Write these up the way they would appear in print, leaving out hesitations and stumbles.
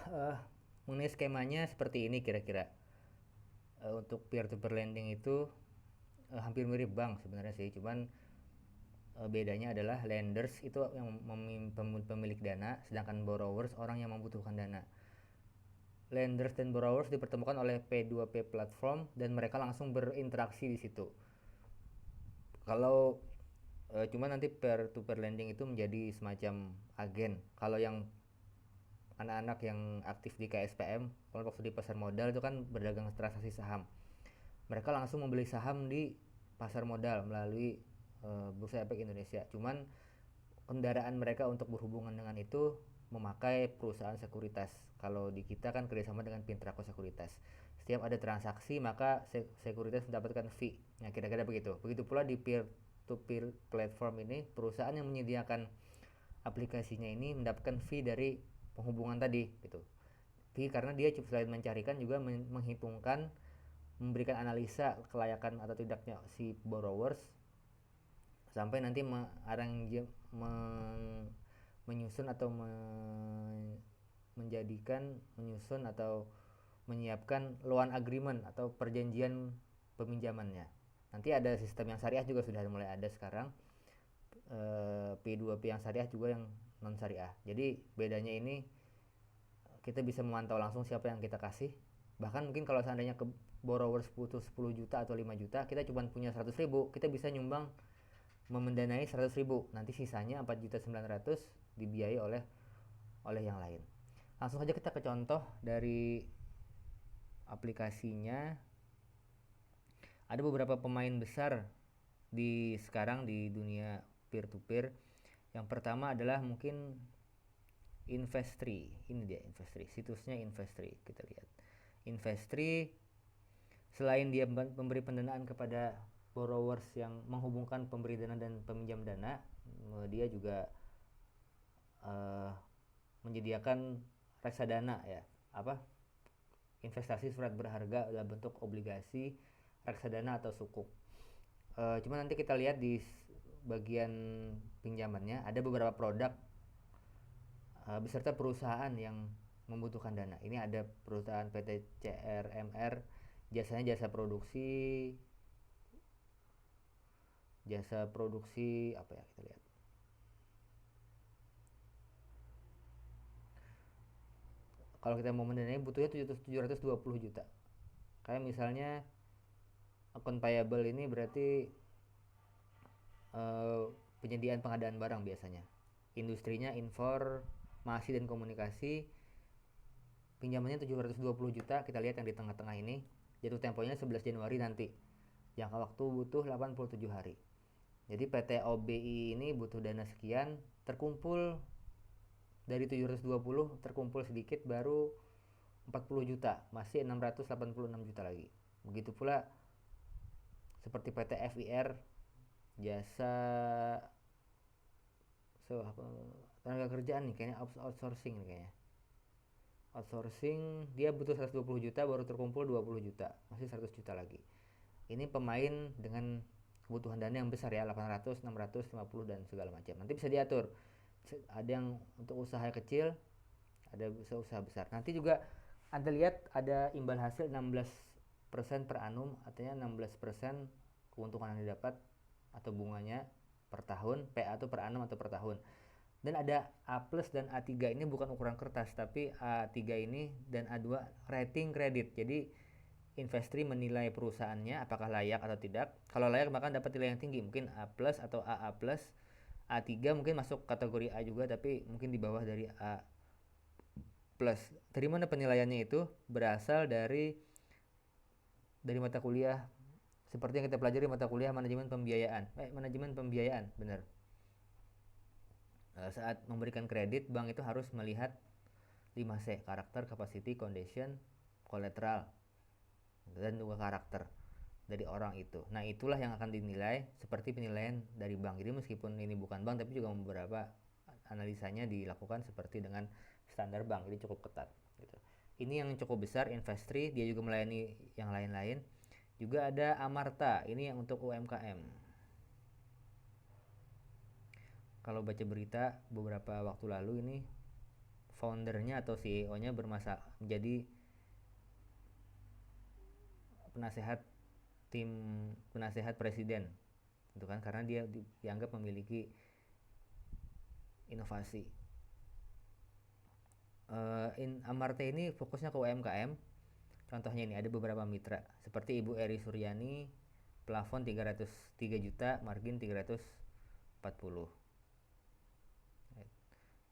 eh, mengenai skemanya seperti ini kira-kira. Untuk peer to peer lending itu hampir mirip bank sebenarnya sih, cuman bedanya adalah lenders itu yang pemilik dana, sedangkan borrowers orang yang membutuhkan dana. Lenders dan borrowers dipertemukan oleh P2P platform dan mereka langsung berinteraksi di situ. Kalau cuma nanti peer to peer lending itu menjadi semacam agen. Kalau yang anak-anak yang aktif di KSPM, kelompok studi pasar modal itu kan berdagang transaksi saham. Mereka langsung membeli saham di pasar modal melalui Bursa Efek Indonesia. Cuman kendaraan mereka untuk berhubungan dengan itu memakai perusahaan sekuritas. Kalau di kita kan kerjasama dengan Pintraco Sekuritas. Setiap ada transaksi maka sekuritas mendapatkan fee. Nah kira-kira begitu. Begitu pula di peer to peer platform ini, perusahaan yang menyediakan aplikasinya ini mendapatkan fee dari penghubungan tadi gitu. Fee karena dia selain mencarikan juga menghitungkan, memberikan analisa kelayakan atau tidaknya si borrowers sampai nanti menyusun atau menyusun atau menyiapkan loan agreement atau perjanjian peminjamannya. Nanti ada sistem yang syariah juga sudah mulai ada sekarang. P2P yang syariah juga yang non syariah. Jadi bedanya ini kita bisa memantau langsung siapa yang kita kasih. Bahkan mungkin kalau seandainya ke borrowers butuh 10 juta atau 5 juta, kita cuma punya 100 ribu, kita bisa nyumbang memendanai 100 ribu. Nanti sisanya 4 juta 900 dibiayai oleh yang lain. Langsung saja kita ke contoh dari aplikasinya. Ada beberapa pemain besar sekarang di dunia peer to peer. Yang pertama adalah mungkin Investri. Ini dia Investri, situsnya Investri. Kita lihat Investri, selain dia memberi pendanaan kepada borrowers yang menghubungkan pemberi dana dan peminjam dana, dia juga menyediakan reksadana, ya, apa, investasi surat berharga dalam bentuk obligasi, reksadana atau sukuk. Cuma nanti kita lihat di bagian pinjamannya ada beberapa produk beserta perusahaan yang membutuhkan dana. Ini ada perusahaan PT CRMR, jasanya jasa produksi apa ya, kita lihat. Kalau kita mau mendanai butuhnya 720 juta. Kayak misalnya akun payable ini berarti penyediaan pengadaan barang biasanya. Industrinya informasi dan komunikasi, pinjamannya 720 juta. Kita lihat yang di tengah-tengah ini, jatuh temponya 11 Januari nanti. Jangka waktu butuh 87 hari. Jadi PT OBI ini butuh dana sekian, terkumpul dari 720, terkumpul sedikit baru 40 juta, masih 686 juta lagi. Begitu pula seperti PT FIR, jasa tenaga kerjaan nih, kayaknya outsourcing nih kayaknya. Outsourcing dia butuh 120 juta baru terkumpul 20 juta, masih 100 juta lagi. Ini pemain dengan kebutuhan dana yang besar ya, 800, 650 dan segala macam. Nanti bisa diatur. Ada yang untuk usaha kecil, ada usaha besar. Nanti juga Anda lihat ada imbal hasil 16% per annum, artinya 16% keuntungan yang didapat atau bunganya per tahun, PA itu per annum atau per tahun. Dan ada A plus dan A3, ini bukan ukuran kertas, tapi A3 ini dan A2 rating kredit. Jadi Investri menilai perusahaannya apakah layak atau tidak. Kalau layak maka dapat nilai yang tinggi, mungkin A plus atau AA plus. A3 mungkin masuk kategori A juga, tapi mungkin di bawah dari A plus. Dari mana penilaiannya itu? Berasal dari mata kuliah seperti yang kita pelajari mata kuliah manajemen pembiayaan, benar. Saat memberikan kredit, bank itu harus melihat 5C, karakter, capacity, condition, collateral, dan juga karakter dari orang itu. Nah itulah yang akan dinilai seperti penilaian dari bank. Jadi meskipun ini bukan bank, tapi juga beberapa analisanya dilakukan seperti dengan standar bank, jadi cukup ketat gitu. Ini yang cukup besar, Investri, dia juga melayani yang lain-lain. Juga ada Amarta, ini yang untuk UMKM. Kalau baca berita beberapa waktu lalu ini, foundernya atau CEO-nya menjadi penasehat tim penasehat presiden, itu kan karena dia dianggap memiliki inovasi. Amarta ini fokusnya ke UMKM. Contohnya ini ada beberapa mitra seperti Ibu Eri Suryani, plafon 303 juta, margin 340.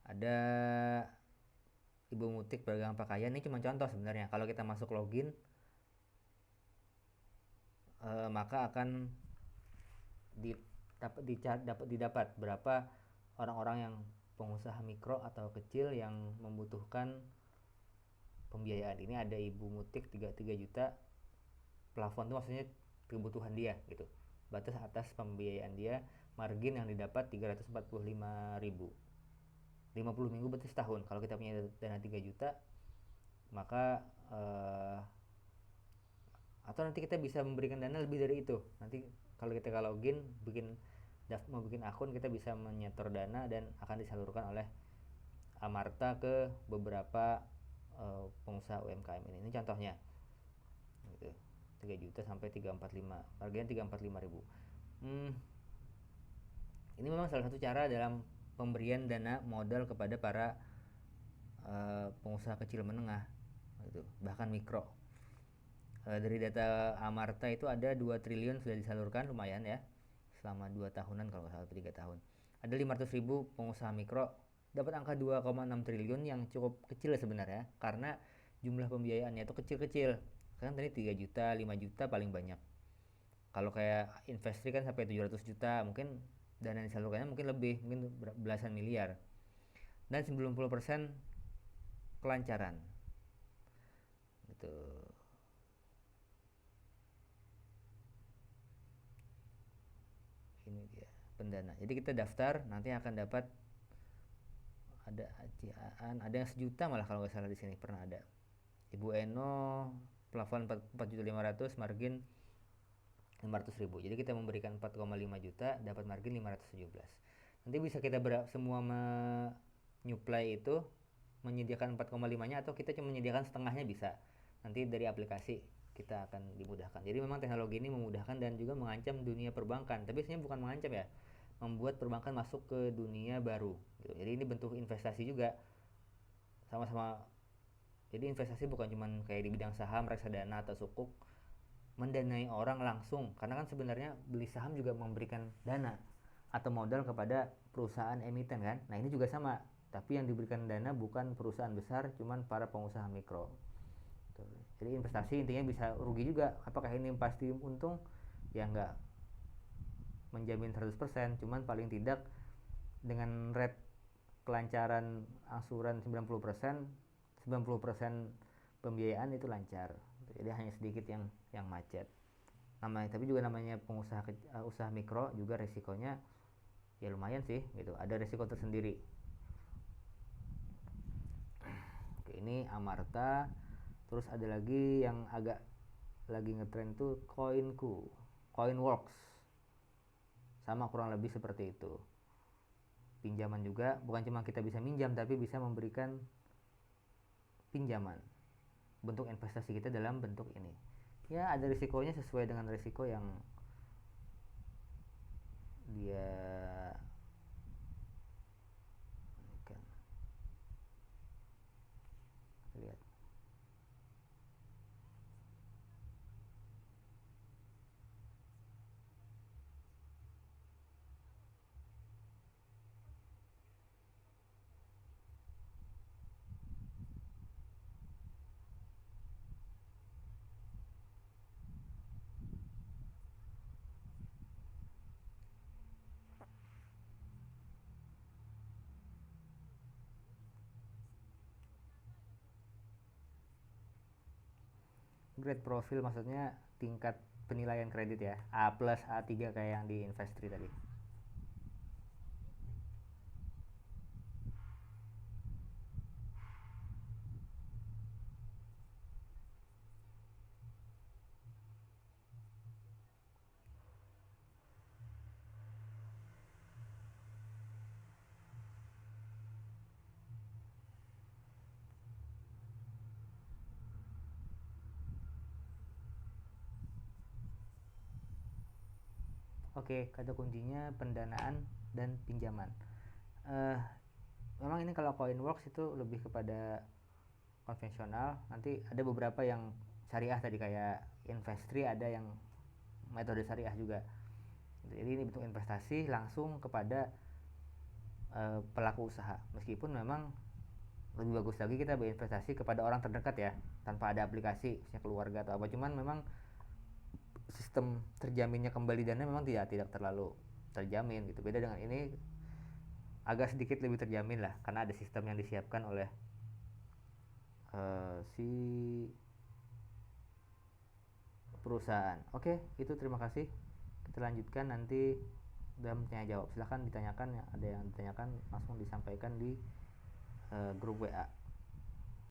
Ada Ibu Mutik Pedagang Pakaian, ini cuma contoh sebenarnya. Kalau kita masuk login, maka akan didapat berapa orang-orang yang pengusaha mikro atau kecil yang membutuhkan pembiayaan. Ini ada Ibu Mutik 33 juta, plafon itu maksudnya kebutuhan dia gitu, batas atas pembiayaan dia, margin yang didapat 345.000, 50 minggu berarti setahun. Kalau kita punya dana 3 juta maka atau nanti kita bisa memberikan dana lebih dari itu. Nanti kalau kita login mau bikin akun, kita bisa menyetor dana dan akan disalurkan oleh Amarta ke beberapa pengusaha UMKM ini. Ini contohnya gitu. 3 juta sampai 345, harganya 345.000. Ini memang salah satu cara dalam pemberian dana modal kepada para pengusaha kecil menengah gitu, bahkan mikro. Dari data Amarta itu ada 2 triliun sudah disalurkan, lumayan ya, selama 2 tahunan kalau nggak salah, 3 tahun. Ada 500.000 pengusaha mikro, dapat angka 2,6 triliun yang cukup kecil sebenarnya, karena jumlah pembiayaannya itu kecil-kecil. Kan tadi 3 juta, 5 juta paling banyak. Kalau kayak Investri kan sampai 700 juta, mungkin dana yang disalurkannya mungkin lebih, mungkin belasan miliar. Dan 90% kelancaran. Gitu. Ini dia pendana. Jadi kita daftar, nanti akan dapat ada yang 1 juta malah kalau nggak salah, di sini pernah ada. Ibu Eno plafon 4.500.000, margin 500.000. Jadi kita memberikan 4,5 juta, dapat margin 517. Nanti bisa kita semua menyuplai itu, menyediakan 4,5-nya, atau kita cuma menyediakan setengahnya bisa. Nanti dari aplikasi kita akan dimudahkan. Jadi memang teknologi ini memudahkan dan juga mengancam dunia perbankan. Tapi sebenarnya bukan mengancam ya, membuat perbankan masuk ke dunia baru gitu. Jadi ini bentuk investasi juga, sama-sama. Jadi investasi bukan cuma kayak di bidang saham, reksadana atau sukuk, mendanai orang langsung, karena kan sebenarnya beli saham juga memberikan dana atau modal kepada perusahaan emiten kan. Nah ini juga sama, tapi yang diberikan dana bukan perusahaan besar, cuman para pengusaha mikro. Jadi investasi intinya bisa rugi juga. Apakah ini pasti untung? Ya enggak menjamin 100%, cuman paling tidak dengan rate kelancaran angsuran 90%, 90% pembiayaan itu lancar. Jadi hanya sedikit yang macet. Tapi juga namanya pengusaha usaha mikro juga resikonya ya lumayan sih gitu. Ada resiko tersendiri. Oke, ini Amarta. Terus ada lagi yang agak lagi ngetrend tuh Coinworks. Sama kurang lebih seperti itu. Pinjaman juga, bukan cuma kita bisa minjam, tapi bisa memberikan pinjaman. Bentuk investasi kita dalam bentuk ini. Ya ada risikonya sesuai dengan risiko yang dia kan. Lihat. Grade profil maksudnya tingkat penilaian kredit ya, A+, A3 kayak yang di Investri tadi. Oke, kata kuncinya pendanaan dan pinjaman. Eh, Memang ini kalau Coinworks itu lebih kepada konvensional. Nanti ada beberapa yang syariah tadi kayak Investri, ada yang metode syariah juga. Jadi ini bentuk investasi langsung kepada pelaku usaha. Meskipun memang lebih bagus lagi kita berinvestasi kepada orang terdekat ya, tanpa ada aplikasi, misalnya keluarga atau apa. Cuman memang sistem terjaminnya kembali dana memang tidak terlalu terjamin gitu. Beda dengan ini, agak sedikit lebih terjamin lah karena ada sistem yang disiapkan oleh si perusahaan. Oke, itu terima kasih. Kita lanjutkan nanti dalam tanya jawab. Silahkan ditanyakan, ada yang ditanyakan langsung disampaikan di grup WA.